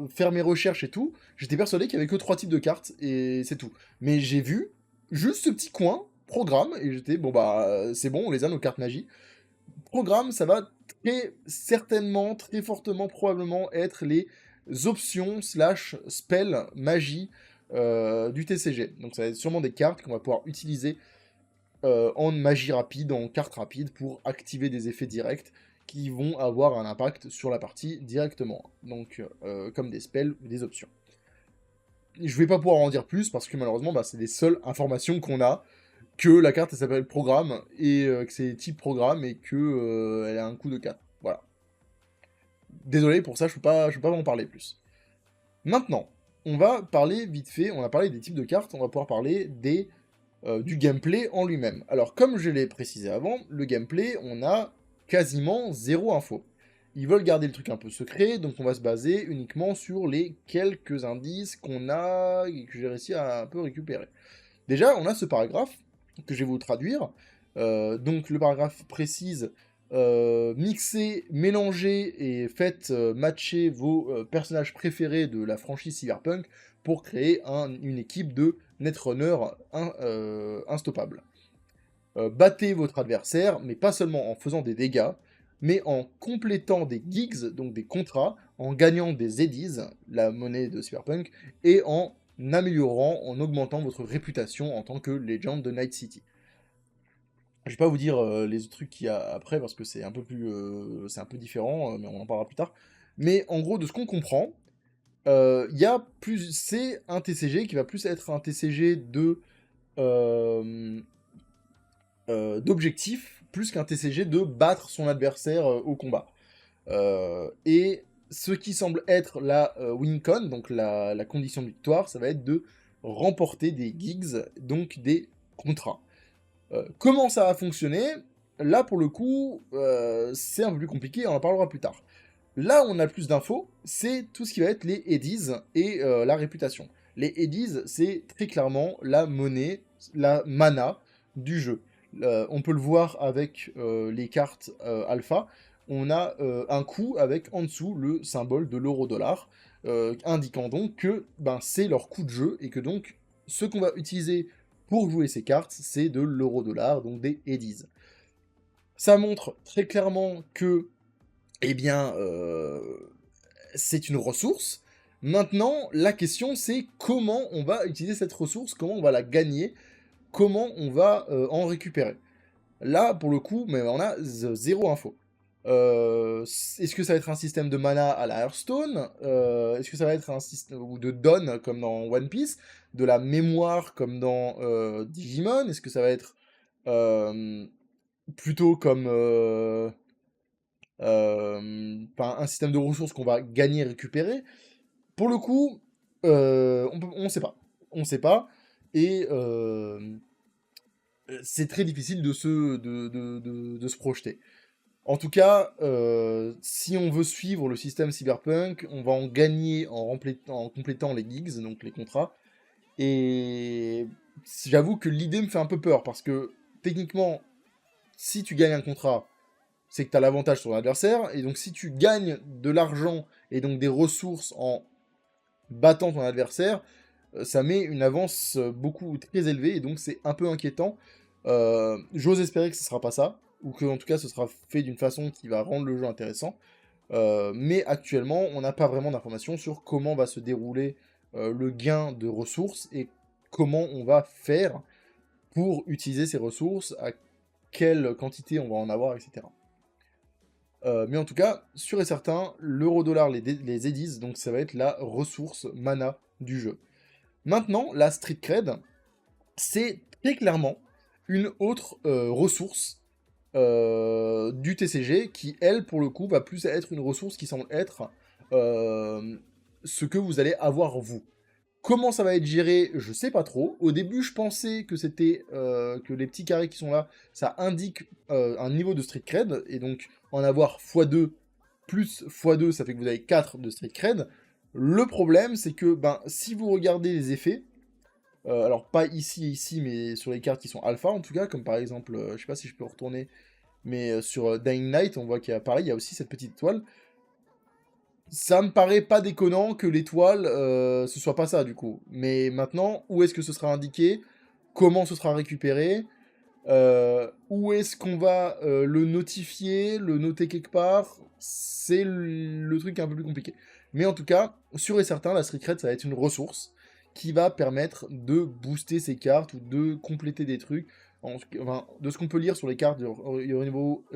faire mes recherches et tout, j'étais persuadé qu'il y avait que 3 types de cartes, et c'est tout. Mais j'ai vu juste ce petit coin, programme, et j'étais, bon bah, c'est bon, on les a, nos cartes magie. Programme, ça va très certainement, très fortement, probablement être les options slash spell magie du TCG. Donc ça va être sûrement des cartes qu'on va pouvoir utiliser en magie rapide, en carte rapide, pour activer des effets directs qui vont avoir un impact sur la partie directement. Donc comme des spells ou des options. Je vais pas pouvoir en dire plus parce que malheureusement bah, c'est les seules informations qu'on a, que la carte elle s'appelle programme et que c'est type programme et que elle a un coût de 4. Voilà. Désolé pour ça, je peux pas en parler plus. Maintenant, on va parler vite fait, on a parlé des types de cartes, on va pouvoir parler du gameplay en lui-même. Alors comme je l'ai précisé avant, le gameplay, on a quasiment zéro info. Ils veulent garder le truc un peu secret, donc on va se baser uniquement sur les quelques indices qu'on a et que j'ai réussi à un peu récupérer. Déjà, on a ce paragraphe que je vais vous traduire. Donc le paragraphe précise mixez, mélangez et faites matcher vos personnages préférés de la franchise Cyberpunk pour créer une équipe de Netrunner instoppable. Battez votre adversaire, mais pas seulement en faisant des dégâts, mais en complétant des gigs, donc des contrats, en gagnant des eddies, la monnaie de Cyberpunk, et en améliorant, en augmentant votre réputation en tant que Legend de Night City. Je vais pas vous dire les autres trucs qu'il y a après parce que c'est un peu plus, c'est un peu différent, mais on en parlera plus tard. Mais en gros, de ce qu'on comprend, il y a plus, c'est un TCG qui va plus être un TCG euh, d'objectif plus qu'un TCG de battre son adversaire au combat. Et ce qui semble être la win-con, donc la condition de victoire, ça va être de remporter des gigs, donc des contrats. Comment ça va fonctionner? Là, pour le coup, c'est un peu plus compliqué, on en parlera plus tard. Là où on a le plus d'infos, c'est tout ce qui va être les eddies et la réputation. Les eddies, c'est très clairement la monnaie, la mana du jeu. On peut le voir avec les cartes alpha. On a un coup avec en dessous le symbole de l'euro-dollar, indiquant donc que ben, c'est leur coût de jeu et que donc ce qu'on va utiliser pour jouer ces cartes, c'est de l'euro-dollar, donc des eddies. Ça montre très clairement que eh bien, c'est une ressource. Maintenant, la question, c'est comment on va utiliser cette ressource, comment on va la gagner, comment on va en récupérer. Là, pour le coup, mais on a zéro info. Est-ce que ça va être un système de mana à la Hearthstone? Est-ce que ça va être un système ou de Dawn comme dans One Piece? De la mémoire comme dans Digimon? Est-ce que ça va être euh, plutôt comme un système de ressources qu'on va gagner et récupérer? Pour le coup, on sait pas. On sait pas. Et c'est très difficile de se projeter. En tout cas, si on veut suivre le système cyberpunk, on va en gagner en complétant les gigs, donc les contrats. Et j'avoue que l'idée me fait un peu peur, parce que techniquement, si tu gagnes un contrat, c'est que tu as l'avantage sur l'adversaire, et donc si tu gagnes de l'argent et donc des ressources en battant ton adversaire, ça met une avance beaucoup très élevée, et donc c'est un peu inquiétant. J'ose espérer que ce sera pas ça, ou que en tout cas ce sera fait d'une façon qui va rendre le jeu intéressant. Mais actuellement, on n'a pas vraiment d'informations sur comment va se dérouler le gain de ressources et comment on va faire pour utiliser ces ressources, à quelle quantité on va en avoir, etc. Mais en tout cas, sûr et certain, l'euro-dollar, les eddies, donc ça va être la ressource mana du jeu. Maintenant, la street cred, c'est très clairement une autre ressource du TCG qui, elle, pour le coup, va plus être une ressource qui semble être ce que vous allez avoir vous. Comment ça va être géré, je sais pas trop. Au début, je pensais que c'était que les petits carrés qui sont là, ça indique un niveau de street cred, et donc en avoir x2, plus x2, ça fait que vous avez 4 de street cred. Le problème, c'est que si vous regardez les effets, alors pas ici et ici, mais sur les cartes qui sont alpha en tout cas, comme par exemple, je sais pas si je peux retourner, mais sur Dying Light, on voit qu'il y a pareil, il y a aussi cette petite étoile. Ça me paraît pas déconnant que l'étoile, ce soit pas ça du coup. Mais maintenant, où est-ce que ce sera indiqué? Comment ce sera récupéré? Où est-ce qu'on va le notifier, le noter quelque part? C'est le truc un peu plus compliqué. Mais en tout cas, sûr et certain, la Street Cred, ça va être une ressource qui va permettre de booster ces cartes ou de compléter des trucs. Enfin, de ce qu'on peut lire sur les cartes de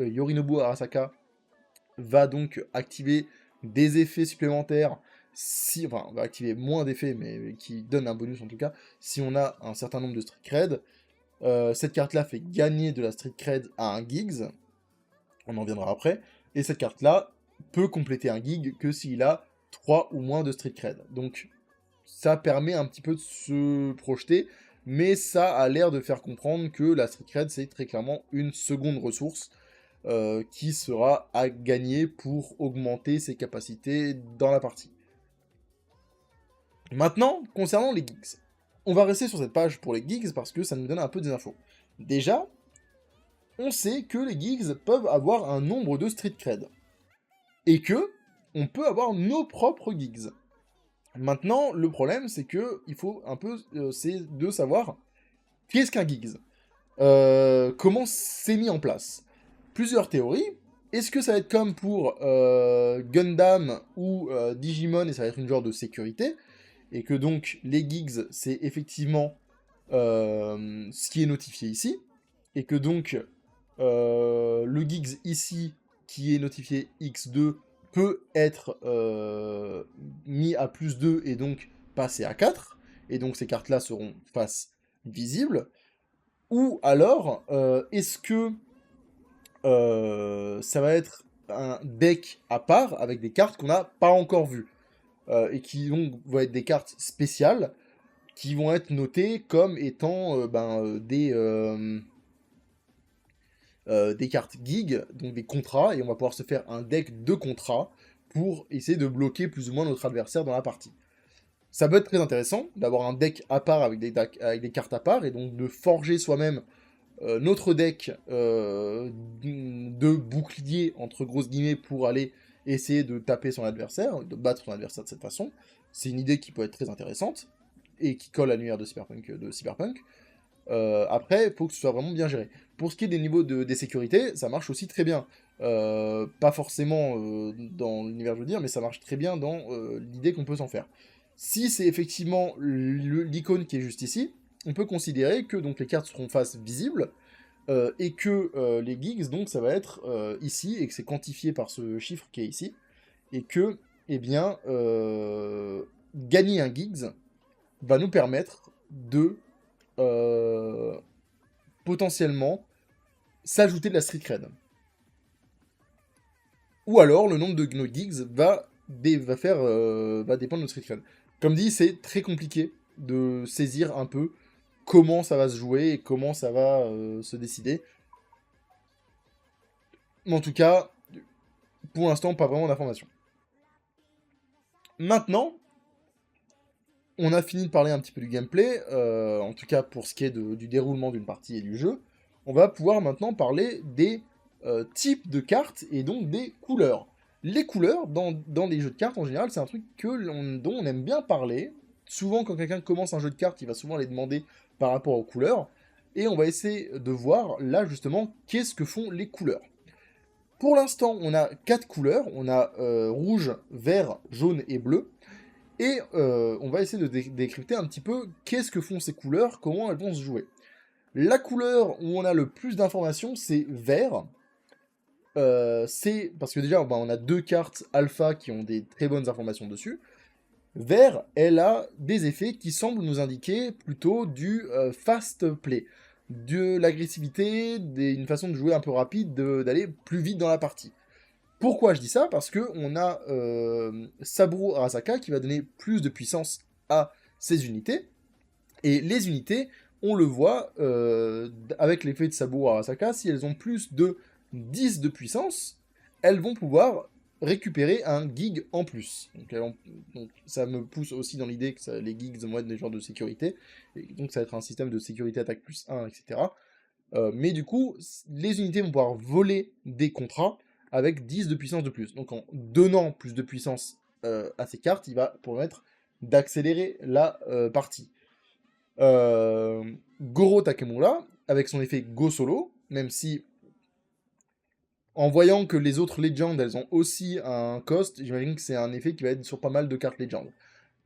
Yorinobu Arasaka, va donc activer des effets supplémentaires, enfin, on va activer moins d'effets, mais qui donnent un bonus en tout cas, si on a un certain nombre de Street Cred. Cette carte-là fait gagner de la Street Cred à un Giggs, on en viendra après, et cette carte-là peut compléter un Gig que s'il a 3 ou moins de Street Cred. Donc ça permet un petit peu de se projeter, mais ça a l'air de faire comprendre que la Street Cred, c'est très clairement une seconde ressource qui sera à gagner pour augmenter ses capacités dans la partie. Maintenant, concernant les Gigs. On va rester sur cette page pour les Gigs parce que ça nous donne un peu des infos. Déjà, on sait que les Gigs peuvent avoir un nombre de Street Cred. Et que on peut avoir nos propres Gigs. Maintenant, le problème, c'est que il faut un peu, c'est de savoir qu'est-ce qu'un Gigs. Comment c'est mis en place. Plusieurs théories. Est-ce que ça va être comme pour Gundam ou Digimon et ça va être une genre de sécurité? Et que donc les gigs, c'est effectivement ce qui est notifié ici. Et que donc le gigs ici, qui est notifié x2, peut être mis à plus 2 et donc passer à 4. Et donc ces cartes-là seront face visibles. Ou alors, est-ce que ça va être un deck à part avec des cartes qu'on n'a pas encore vues et qui donc vont être des cartes spéciales qui vont être notées comme étant des cartes gig, donc des contrats, et on va pouvoir se faire un deck de contrats pour essayer de bloquer plus ou moins notre adversaire dans la partie. Ça peut être très intéressant d'avoir un deck à part avec des cartes à part, et donc de forger soi-même notre deck de bouclier, entre grosses guillemets, pour aller essayer de taper son adversaire, de battre son adversaire de cette façon. C'est une idée qui peut être très intéressante, et qui colle à l'univers de Cyberpunk. Après, il faut que ce soit vraiment bien géré. Pour ce qui est des niveaux des sécurités, ça marche aussi très bien. Pas forcément dans l'univers, je veux dire, mais ça marche très bien dans l'idée qu'on peut s'en faire. Si c'est effectivement l'icône qui est juste ici, on peut considérer que donc, les cartes seront face visibles, et que les gigs, donc ça va être ici, et que c'est quantifié par ce chiffre qui est ici, et que, eh bien, gagner un gigs va nous permettre de potentiellement s'ajouter de la street cred. Ou alors, le nombre de nos gigs va dépendre de notre street cred. Comme dit, c'est très compliqué de saisir un peu comment ça va se jouer et comment ça va se décider. Mais en tout cas, pour l'instant, pas vraiment d'informations. Maintenant, on a fini de parler un petit peu du gameplay, en tout cas pour ce qui est du déroulement d'une partie et du jeu. On va pouvoir maintenant parler des types de cartes et donc des couleurs. Les couleurs, dans les jeux de cartes en général, c'est un truc dont on aime bien parler. Souvent, quand quelqu'un commence un jeu de cartes, il va souvent les demander par rapport aux couleurs. Et on va essayer de voir, là, justement, qu'est-ce que font les couleurs. Pour l'instant, on a 4 couleurs. On a rouge, vert, jaune et bleu. Et on va essayer de décrypter un petit peu qu'est-ce que font ces couleurs, comment elles vont se jouer. La couleur où on a le plus d'informations, c'est vert. C'est parce que déjà, on a 2 cartes alpha qui ont des très bonnes informations dessus. Vert, elle a des effets qui semblent nous indiquer plutôt du fast play, de l'agressivité, une façon de jouer un peu rapide, d'aller plus vite dans la partie. Pourquoi je dis ça? Parce que on a Saburo Arasaka qui va donner plus de puissance à ses unités. Et les unités, on le voit avec l'effet de Saburo Arasaka, si elles ont plus de 10 de puissance, elles vont pouvoir récupérer un gig en plus. Donc, ça me pousse aussi dans l'idée que les gigs vont être des genres de sécurité, et donc ça va être un système de sécurité attaque plus 1, etc. Mais du coup, les unités vont pouvoir voler des contrats avec 10 de puissance de plus. Donc en donnant plus de puissance à ces cartes, il va permettre d'accélérer la partie. Goro Takemura, avec son effet Go Solo, même si en voyant que les autres Legends, elles ont aussi un cost, j'imagine que c'est un effet qui va être sur pas mal de cartes Legends.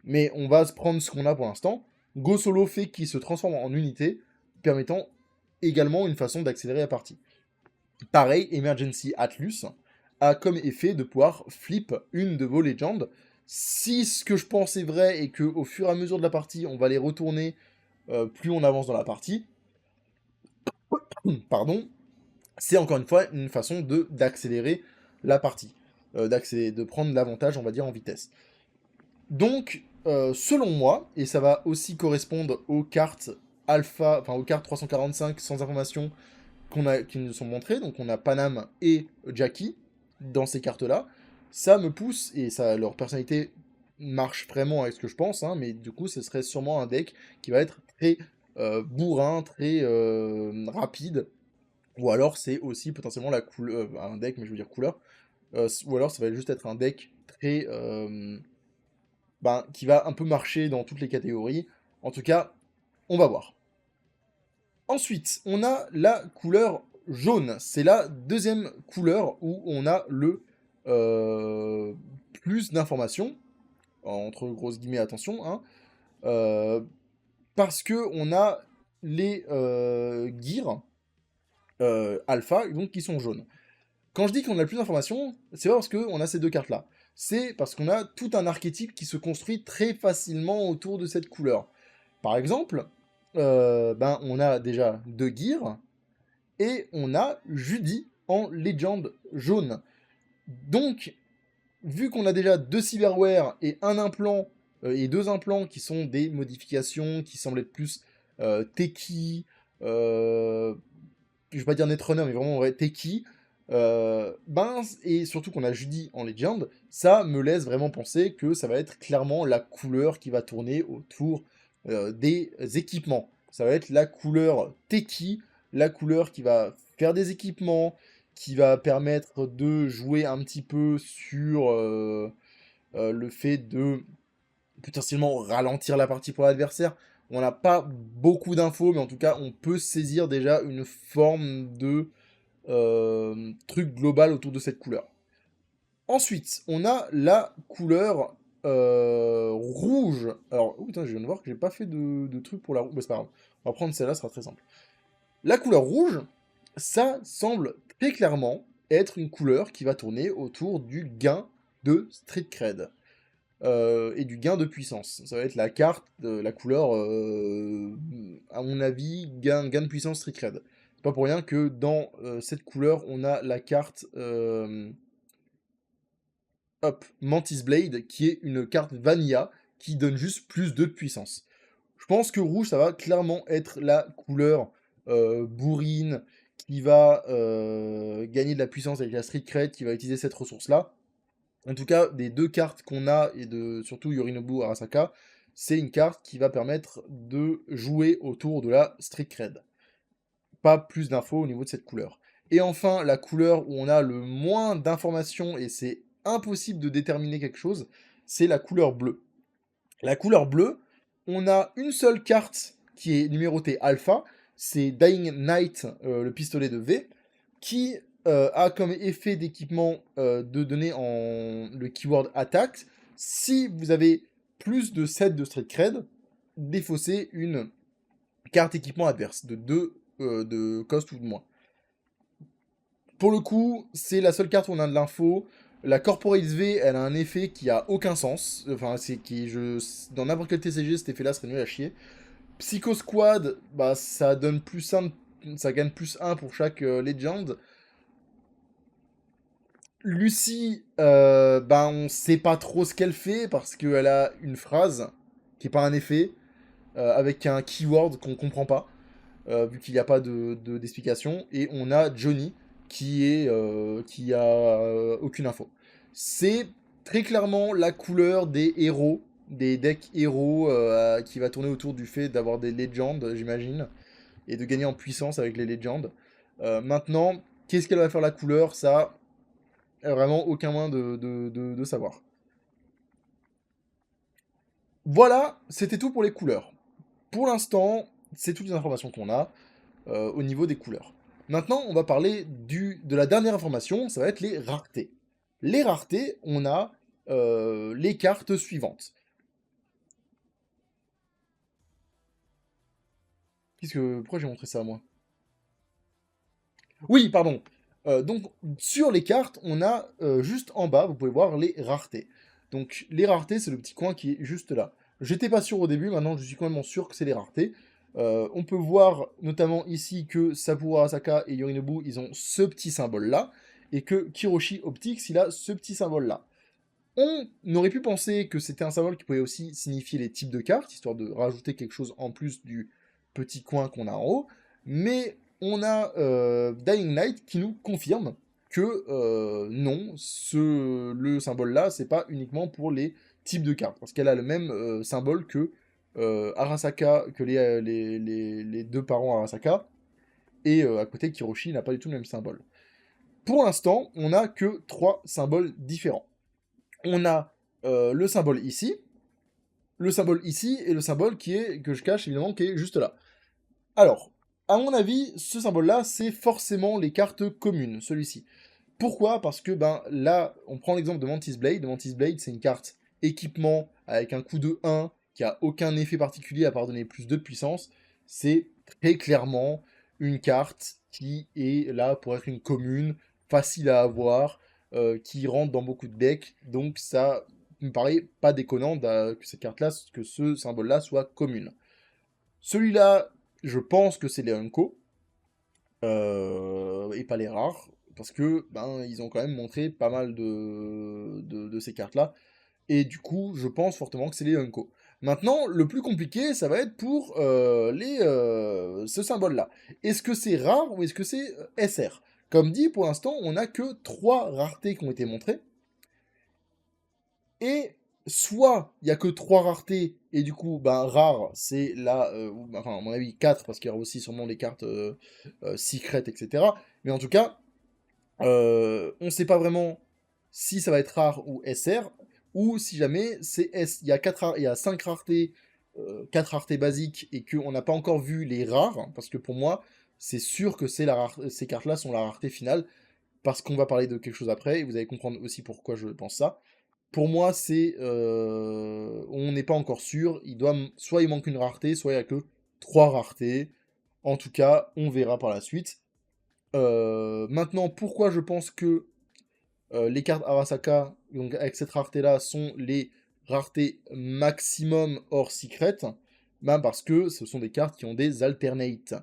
Mais on va se prendre ce qu'on a pour l'instant. Go Solo fait qu'il se transforme en unité, permettant également une façon d'accélérer la partie. Pareil, Emergency Atlus a comme effet de pouvoir flip une de vos Legends. Si ce que je pense est vrai et qu'au fur et à mesure de la partie, on va les retourner plus on avance dans la partie, pardon, c'est encore une fois une façon d'accélérer la partie, de prendre l'avantage, on va dire, en vitesse. Donc, selon moi, et ça va aussi correspondre aux cartes alpha, enfin aux cartes 345 sans information qui nous sont montrées, donc on a Panam et Jackie dans ces cartes-là, ça me pousse, et ça, leur personnalité marche vraiment avec ce que je pense, hein, mais du coup, ce serait sûrement un deck qui va être très bourrin, très rapide, ou alors c'est aussi potentiellement la couleur, un deck, mais je veux dire couleur, ou alors ça va juste être un deck très qui va un peu marcher dans toutes les catégories. En tout cas, on va voir. Ensuite, on a la couleur jaune. C'est la deuxième couleur où on a le plus d'informations, entre grosses guillemets, attention, hein, parce que on a les gears alpha, donc qui sont jaunes. Quand je dis qu'on a le plus d'informations, c'est pas parce qu'on a ces deux cartes-là. C'est parce qu'on a tout un archétype qui se construit très facilement autour de cette couleur. Par exemple, on a déjà deux gears, et on a Judy en légende jaune. Donc, vu qu'on a déjà deux cyberware et un implant, et deux implants qui sont des modifications qui semblent être plus techie, je vais pas dire Netrunner, mais vraiment ouais, techie, et surtout qu'on a Judy en Legend, ça me laisse vraiment penser que ça va être clairement la couleur qui va tourner autour des équipements. Ça va être la couleur techie, la couleur qui va faire des équipements, qui va permettre de jouer un petit peu sur le fait de potentiellement ralentir la partie pour l'adversaire. On n'a pas beaucoup d'infos, mais en tout cas, on peut saisir déjà une forme de truc global autour de cette couleur. Ensuite, on a la couleur rouge. Alors, oh putain, je viens de voir que j'ai pas fait de truc pour la rouge. C'est pas grave. On va prendre celle-là, ça sera très simple. La couleur rouge, ça semble très clairement être une couleur qui va tourner autour du gain de Street Cred. Et du gain de puissance. Ça va être la carte, la couleur, à mon avis, gain de puissance Street Cred. C'est pas pour rien que dans cette couleur, on a la carte Mantis Blade, qui est une carte Vanilla, qui donne juste plus de puissance. Je pense que rouge, ça va clairement être la couleur bourrine, qui va gagner de la puissance avec la Street Cred, qui va utiliser cette ressource-là. En tout cas, des deux cartes qu'on a, et de surtout Yorinobu Arasaka, c'est une carte qui va permettre de jouer autour de la Street Cred. Pas plus d'infos au niveau de cette couleur. Et enfin, la couleur où on a le moins d'informations, et c'est impossible de déterminer quelque chose, c'est la couleur bleue. La couleur bleue, on a une seule carte qui est numérotée alpha, c'est Dying Knight, le pistolet de V, qui a comme effet d'équipement de donner le keyword attack. Si vous avez plus de 7 de Street Cred, défaussez une carte équipement adverse de 2 de cost ou de moins. Pour le coup, c'est la seule carte où on a de l'info. La Corporate V, elle a un effet qui a aucun sens. Enfin, dans n'importe quel TCG, cet effet-là serait nul à chier. Psycho Squad, bah, ça donne plus 1, ça gagne plus 1 pour chaque Legend. Lucie, on sait pas trop ce qu'elle fait parce qu'elle a une phrase qui est pas un effet, avec un keyword qu'on comprend pas, vu qu'il n'y a pas d'explication. Et on a Johnny qui a aucune info. C'est très clairement la couleur des héros, des decks héros qui va tourner autour du fait d'avoir des Legends, j'imagine, et de gagner en puissance avec les Legends. Maintenant, qu'est-ce qu'elle va faire la couleur? Ça, vraiment aucun moyen de savoir. Voilà, c'était tout pour les couleurs. Pour l'instant, c'est toutes les informations qu'on a au niveau des couleurs. Maintenant, on va parler de la dernière information, ça va être les raretés. Les raretés, on a les cartes suivantes. Pourquoi j'ai montré ça à moi? Oui, pardon. Donc, sur les cartes, on a juste en bas, vous pouvez voir les raretés. Donc, les raretés, c'est le petit coin qui est juste là. J'étais pas sûr au début, maintenant je suis complètement sûr que c'est les raretés. On peut voir notamment ici que Sakura Arasaka et Yorinobu, ils ont ce petit symbole-là, et que Kiroshi Optics, il a ce petit symbole-là. On aurait pu penser que c'était un symbole qui pouvait aussi signifier les types de cartes, histoire de rajouter quelque chose en plus du petit coin qu'on a en haut, mais on a Dying Light qui nous confirme que non, le symbole-là, c'est pas uniquement pour les types de cartes, parce qu'elle a le même symbole que Arasaka, que les deux parents Arasaka, et à côté, Kiroshi n'a pas du tout le même symbole. Pour l'instant, on n'a que 3 symboles différents. On a le symbole ici, le symbole ici, et le symbole que je cache évidemment, qui est juste là. Alors, à mon avis, ce symbole-là, c'est forcément les cartes communes, celui-ci. Pourquoi? Parce que, ben, là, on prend l'exemple de Mantis Blade. Mantis Blade, c'est une carte équipement avec un coût de 1, qui a aucun effet particulier à part donner plus de puissance. C'est très clairement une carte qui est là pour être une commune, facile à avoir, qui rentre dans beaucoup de decks. Donc ça me paraît pas déconnant que cette carte-là, que ce symbole-là soit commune. Celui-là, je pense que c'est les Unco, et pas les rares, parce que ben ils ont quand même montré pas mal de ces cartes-là, et du coup, je pense fortement que c'est les Unco. Maintenant, le plus compliqué, ça va être pour ce symbole-là. Est-ce que c'est rare ou est-ce que c'est SR? Comme dit, pour l'instant, on n'a que 3 raretés qui ont été montrées, et soit il y a que 3 raretés, et du coup, ben, rare, c'est là, enfin, à mon avis, 4, parce qu'il y aura aussi sûrement les cartes secrètes, etc. Mais en tout cas, on ne sait pas vraiment si ça va être rare ou SR, ou si jamais c'est S. Il y a 5 raretés, 4 raretés basiques, et qu'on n'a pas encore vu les rares, hein, parce que pour moi, c'est sûr que ces cartes-là sont la rareté finale, parce qu'on va parler de quelque chose après, et vous allez comprendre aussi pourquoi je pense ça. Pour moi, on n'est pas encore sûr. Soit il manque une rareté, soit il n'y a que 3 raretés. En tout cas, on verra par la suite. Maintenant, pourquoi je pense que les cartes Arasaka, donc avec cette rareté-là, sont les raretés maximum hors secret? Ben parce que ce sont des cartes qui ont des alternates.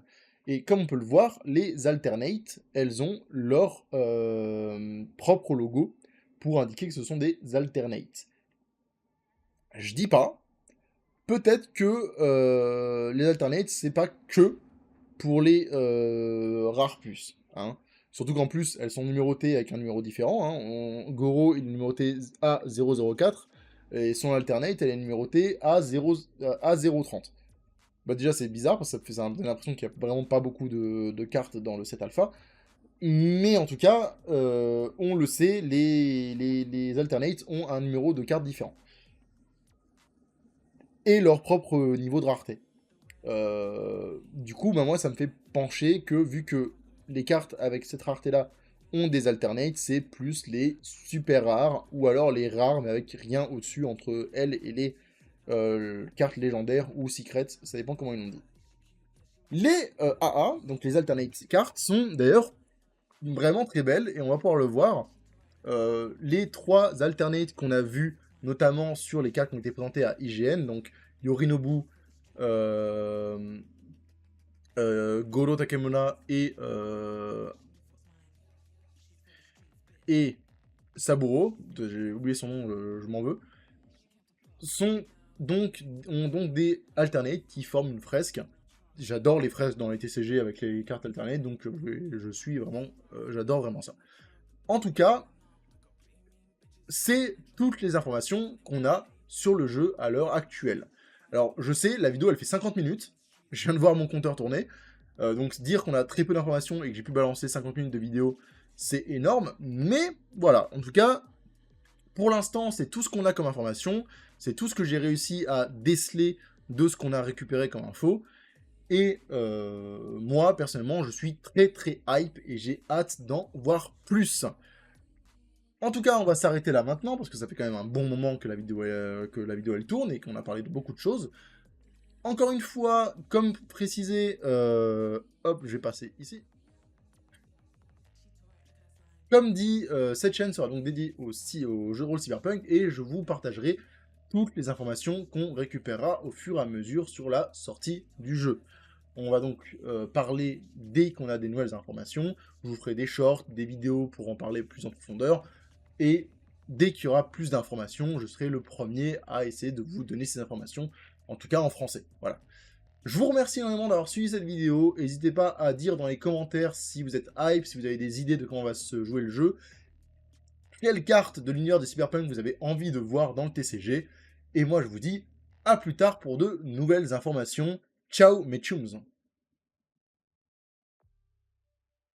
Et comme on peut le voir, les alternates, elles ont leur propre logo pour indiquer que ce sont des alternates. Je dis pas, peut-être que les alternates, c'est pas que pour les rares puces. Hein. Surtout qu'en plus, elles sont numérotées avec un numéro différent. Hein. Goro, il est numéroté A004, et son alternate, elle est numérotée A030. Bah déjà, c'est bizarre, parce que ça me donne l'impression qu'il n'y a vraiment pas beaucoup de cartes dans le set alpha. Mais en tout cas, on le sait, les alternates ont un numéro de carte différent. Et leur propre niveau de rareté. Du coup, bah, moi, ça me fait pencher que, vu que les cartes avec cette rareté-là ont des alternates, c'est plus les super rares, ou alors les rares, mais avec rien au-dessus entre elles et les cartes légendaires ou secrets, ça dépend comment ils l'ont dit. Les AA, donc les alternate cartes, sont d'ailleurs vraiment très belles, et on va pouvoir le voir. Les 3 alternates qu'on a vus, notamment sur les cartes qui ont été présentées à IGN, donc Yorinobu, euh, Goro Takemura et Saburo, j'ai oublié son nom, je m'en veux, ont donc des alternates qui forment une fresque. J'adore les fresques dans les TCG avec les cartes alternates, donc je suis vraiment, j'adore vraiment ça. En tout cas, c'est toutes les informations qu'on a sur le jeu à l'heure actuelle. Alors, je sais, la vidéo, elle fait 50 minutes. Je viens de voir mon compteur tourner. Donc, dire qu'on a très peu d'informations et que j'ai pu balancer 50 minutes de vidéo, c'est énorme. Mais, voilà, en tout cas, pour l'instant, c'est tout ce qu'on a comme information. C'est tout ce que j'ai réussi à déceler de ce qu'on a récupéré comme info. Et moi, personnellement, je suis très très hype et j'ai hâte d'en voir plus. En tout cas, on va s'arrêter là maintenant, parce que ça fait quand même un bon moment que la vidéo, elle tourne et qu'on a parlé de beaucoup de choses. Encore une fois, comme précisé, hop, je vais passer ici. Comme dit, cette chaîne sera donc dédiée au jeu de rôle Cyberpunk, et je vous partagerai toutes les informations qu'on récupérera au fur et à mesure sur la sortie du jeu. On va donc parler dès qu'on a des nouvelles informations. Je vous ferai des shorts, des vidéos pour en parler plus en profondeur. Et dès qu'il y aura plus d'informations, je serai le premier à essayer de vous donner ces informations, en tout cas en français. Voilà. Je vous remercie énormément d'avoir suivi cette vidéo. N'hésitez pas à dire dans les commentaires si vous êtes hype, si vous avez des idées de comment va se jouer le jeu. Quelle carte de l'univers de Cyberpunk vous avez envie de voir dans le TCG. Et moi je vous dis à plus tard pour de nouvelles informations. Ciao mes chums.